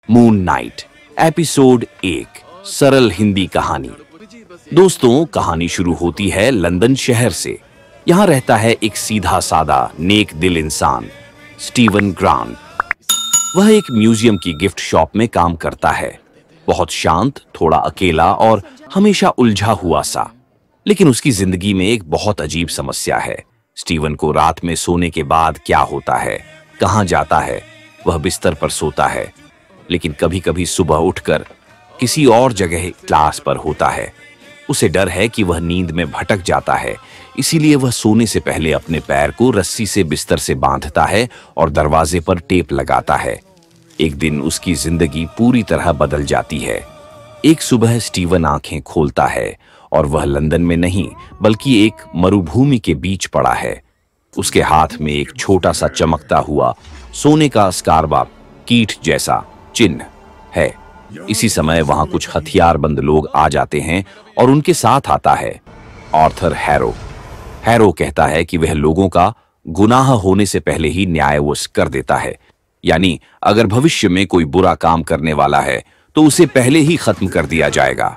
Moon night episode 1 सरल हिंदी कहानी। दोस्तों, कहानी शुरू होती है लंदन शहर से। यहाँ रहता है एक सीधा सादा नेक दिल इंसान, स्टीवन ग्रांट। वह एक म्यूजियम की गिफ्ट शॉप में काम करता है। बहुत शांत, थोड़ा अकेला और हमेशा उलझा हुआ सा। लेकिन उसकी जिंदगी में एक बहुत अजीब समस्या है। स्टीवन को रात में सोने के बाद क्या होता है, कहाँ जाता है? वह बिस्तर पर सोता है, लेकिन कभी कभी सुबह उठकर किसी और जगह क्लास पर होता है। उसे डर है कि वह नींद में भटक जाता है, इसीलिए वह सोने से पहले अपने पैर को रस्सी से बिस्तर से बांधता है और दरवाजे पर टेप लगाता है। एक दिन उसकी जिंदगी पूरी तरह बदल जाती है। एक सुबह स्टीवन आंखें खोलता है और वह लंदन में नहीं बल्कि एक मरुभूमि के बीच पड़ा है। उसके हाथ में एक छोटा सा चमकता हुआ सोने का स्कारबा कीट जैसा चिन्ह है। इसी समय वहां कुछ हथियारबंद लोग आ जाते हैं और उनके साथ आता है आर्थर हैरो। हैरो कहता है कि वह लोगों का गुनाह होने से पहले ही न्यायवश कर देता है, यानी अगर भविष्य में कोई बुरा काम करने वाला है तो उसे पहले ही खत्म कर दिया जाएगा।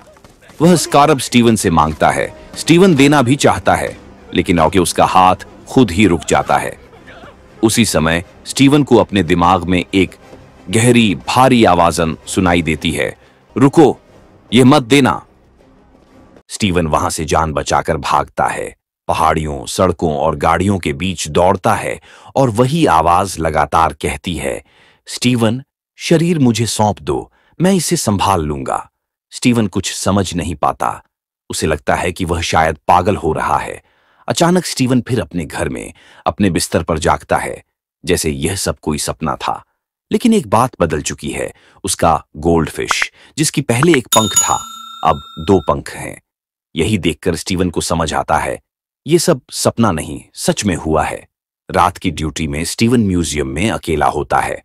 वह स्कारब स्टीवन से मांगता है। स्टीवन देना भी चाहता है, लेकिन आगे उसका हाथ खुद ही रुक जाता है। उसी समय स्टीवन को अपने दिमाग में एक गहरी भारी आवाज़ सुनाई देती है, रुको, यह मत देना। स्टीवन वहां से जान बचाकर भागता है। पहाड़ियों, सड़कों और गाड़ियों के बीच दौड़ता है और वही आवाज लगातार कहती है, स्टीवन, शरीर मुझे सौंप दो, मैं इसे संभाल लूंगा। स्टीवन कुछ समझ नहीं पाता। उसे लगता है कि वह शायद पागल हो रहा है। अचानक स्टीवन फिर अपने घर में अपने बिस्तर पर जागता है, जैसे यह सब कोई सपना था। लेकिन एक बात बदल चुकी है। उसका गोल्डफिश, जिसकी पहले एक पंख था, अब 2 पंख हैं। यही देखकर स्टीवन को समझ आता है ये सब सपना नहीं, सच में हुआ है। रात की ड्यूटी में स्टीवन म्यूजियम में अकेला होता है।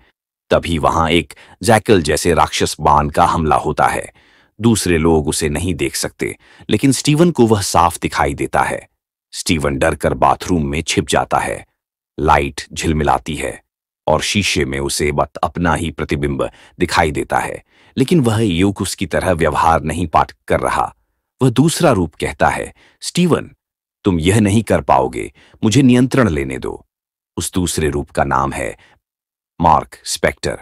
तभी वहां एक जैकल जैसे राक्षस बाण का हमला होता है। दूसरे लोग उसे नहीं देख सकते, लेकिन स्टीवन को वह साफ दिखाई देता है। स्टीवन डर कर बाथरूम में छिप जाता है। लाइट झिलमिलाती है और शीशे में उसे बस अपना ही प्रतिबिंब दिखाई देता है, लेकिन वह यूकुस की तरह व्यवहार नहीं पाठ कर रहा। वह दूसरा रूप कहता है, स्टीवन, तुम यह नहीं कर पाओगे, मुझे नियंत्रण लेने दो। उस दूसरे रूप का नाम है मार्क स्पेक्टर।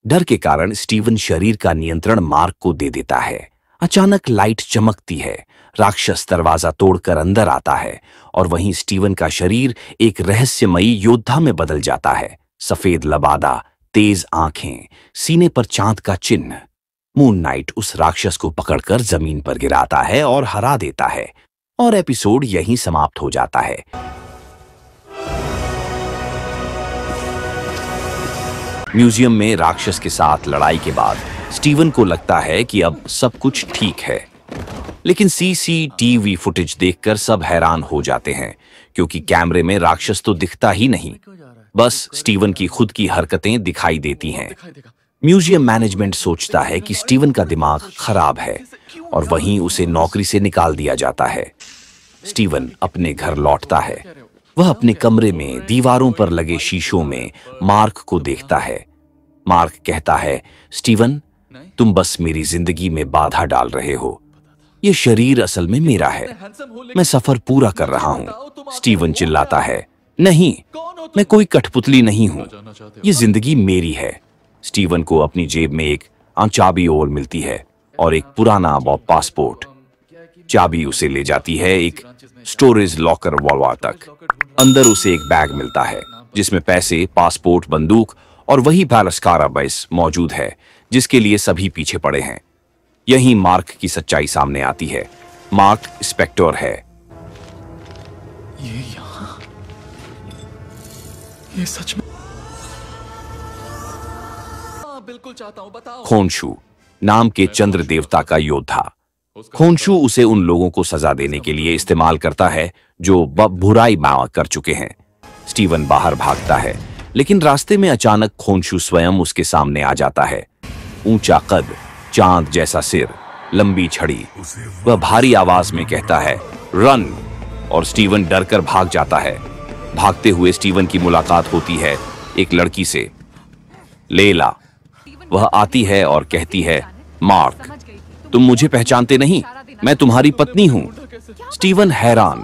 डर के कारण स्टीवन शरीर का नियंत्रण मार्क को दे देता है। अचानक लाइट चमकती है। राक्षस दरवाजा तोड़कर अंदर आता है और वहीं स्टीवन का शरीर एक रहस्यमयी योद्धा में बदल जाता है। सफेद लबादा, तेज आंखें, सीने पर चांद का चिन्ह। मून नाइट उस राक्षस को पकड़कर जमीन पर गिराता है और हरा देता है, और एपिसोड यहीं समाप्त हो जाता है। म्यूजियम में राक्षस के साथ लड़ाई के बाद स्टीवन को लगता है कि अब सब कुछ ठीक है, लेकिन सीसीटीवी फुटेज देखकर सब हैरान हो जाते हैं, क्योंकि कैमरे में राक्षस तो दिखता ही नहीं, बस स्टीवन की खुद की हरकतें दिखाई देती हैं। म्यूजियम मैनेजमेंट सोचता है कि स्टीवन का दिमाग खराब है और वहीं उसे नौकरी से निकाल दिया जाता है। स्टीवन अपने घर लौटता है। वह अपने कमरे में दीवारों पर लगे शीशों में मार्क को देखता है। मार्क कहता है, स्टीवन, तुम बस मेरी जिंदगी में बाधा डाल रहे हो। यह शरीर असल में मेरा है, मैं सफर पूरा कर रहा हूं। स्टीवन चिल्लाता है, नहीं, मैं कोई कठपुतली नहीं हूं, यह जिंदगी मेरी है। स्टीवन को अपनी जेब में एक चाबी और मिलती है और एक पुराना पासपोर्ट। चाबी उसे ले जाती है एक स्टोरेज लॉकर वॉल्वर तक। अंदर उसे एक बैग मिलता है जिसमें पैसे, पासपोर्ट, बंदूक और वही बैलस्काराबस मौजूद है जिसके लिए सभी पीछे पड़े हैं। यहीं मार्क की सच्चाई सामने आती है। मार्क स्पेक्टर है। ये सच में बिल्कुल चाहता हूं, बताओ। खोनशू नाम के चंद्र देवता का योद्धा। खोनशू उसे उन लोगों को सजा देने के लिए इस्तेमाल करता है जो बुराई कर चुके हैं। स्टीवन बाहर भागता है, लेकिन रास्ते में अचानक खोनशू स्वयं उसके सामने आ जाता है। ऊंचा कद, चांद जैसा सिर, लंबी छड़ी। वह भारी आवाज में कहता है, रन, और स्टीवन डरकर भाग जाता है। भागते हुए स्टीवन की मुलाकात होती है एक लड़की से, लेला। वह आती है और कहती है, मार्क, तुम मुझे पहचानते नहीं, मैं तुम्हारी पत्नी हूं। स्टीवन हैरान,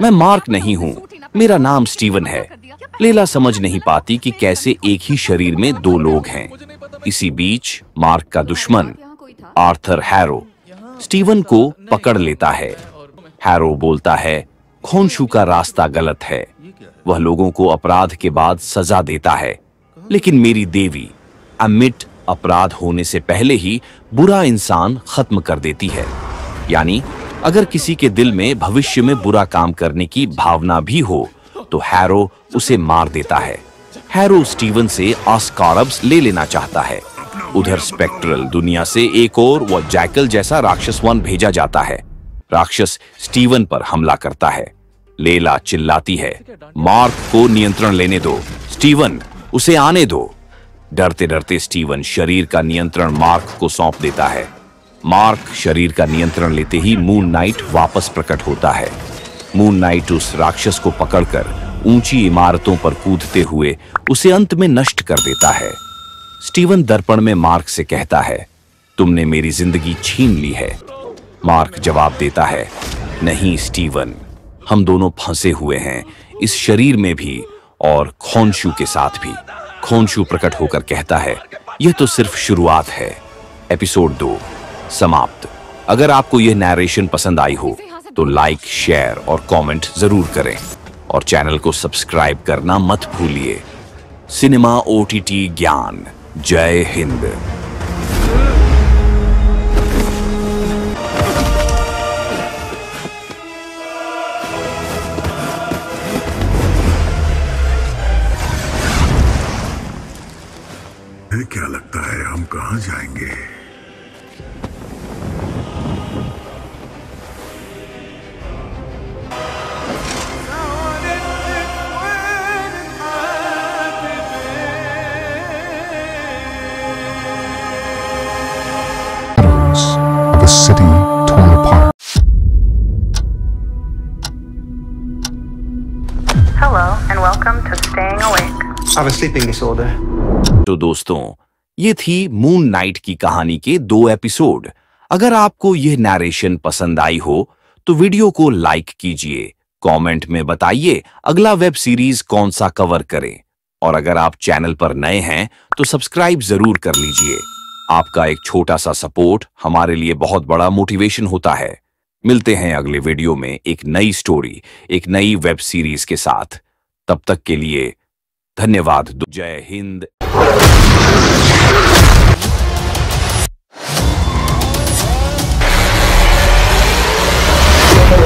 मैं मार्क नहीं हूं, मेरा नाम स्टीवन है। लेला समझ नहीं पाती कि कैसे एक ही शरीर में दो लोग हैं। इसी बीच मार्क का दुश्मन आर्थर हैरो स्टीवन को पकड़ लेता है। हैरो बोलता है, खोंशू का रास्ता गलत है। वह लोगों को अपराध के बाद सजा देता है, लेकिन मेरी देवी अमिट अपराध होने से पहले ही बुरा इंसान खत्म कर देती है। यानी अगर किसी के दिल में भविष्य में बुरा काम करने की भावना भी हो तो हैरो उसे मार देता है। हैरो स्टीवन से ऑस्कारब्स ले लेना चाहता है। उधर स्पेक्ट्रल दुनिया से एक और वह जैकल जैसा राक्षस वन भेजा जाता है। राक्षस स्टीवन पर हमला करता है। लेला चिल्लाती है, मार्क को नियंत्रण लेने दो, स्टीवन उसे आने दो। डरते डरते स्टीवन शरीर का नियंत्रण मार्क को सौंप देता है। मार्क शरीर का नियंत्रण लेते ही मून नाइट वापस प्रकट होता है। मून नाइट उस राक्षस को पकड़कर ऊंची इमारतों पर कूदते हुए उसे अंत में नष्ट कर देता है। स्टीवन दर्पण में मार्क से कहता है, तुमने मेरी जिंदगी छीन ली है। मार्क जवाब देता है, नहीं स्टीवन, हम दोनों फंसे हुए हैं, इस शरीर में भी और खोंशू के साथ भी। खोंशू प्रकट होकर कहता है, यह तो सिर्फ शुरुआत है। एपिसोड 2 समाप्त। अगर आपको यह नैरेशन पसंद आई हो तो लाइक, शेयर और कमेंट जरूर करें और चैनल को सब्सक्राइब करना मत भूलिए। सिनेमा ओटीटी ज्ञान। जय हिंद। क्या लगता है हम कहां जाएंगे? Of a city torn apart. Hello and welcome to Staying Awake. I have a sleeping disorder. तो दोस्तों, ये थी मून नाइट की कहानी के 2 एपिसोड। अगर आपको यह नैरेशन पसंद आई हो तो वीडियो को लाइक कीजिए, कमेंट में बताइए अगला वेब सीरीज कौन सा कवर करें, और अगर आप चैनल पर नए हैं तो सब्सक्राइब जरूर कर लीजिए। आपका एक छोटा सा सपोर्ट हमारे लिए बहुत बड़ा मोटिवेशन होता है। मिलते हैं अगले वीडियो में एक नई स्टोरी, एक नई वेब सीरीज के साथ। तब तक के लिए धन्यवाद। जय हिंद।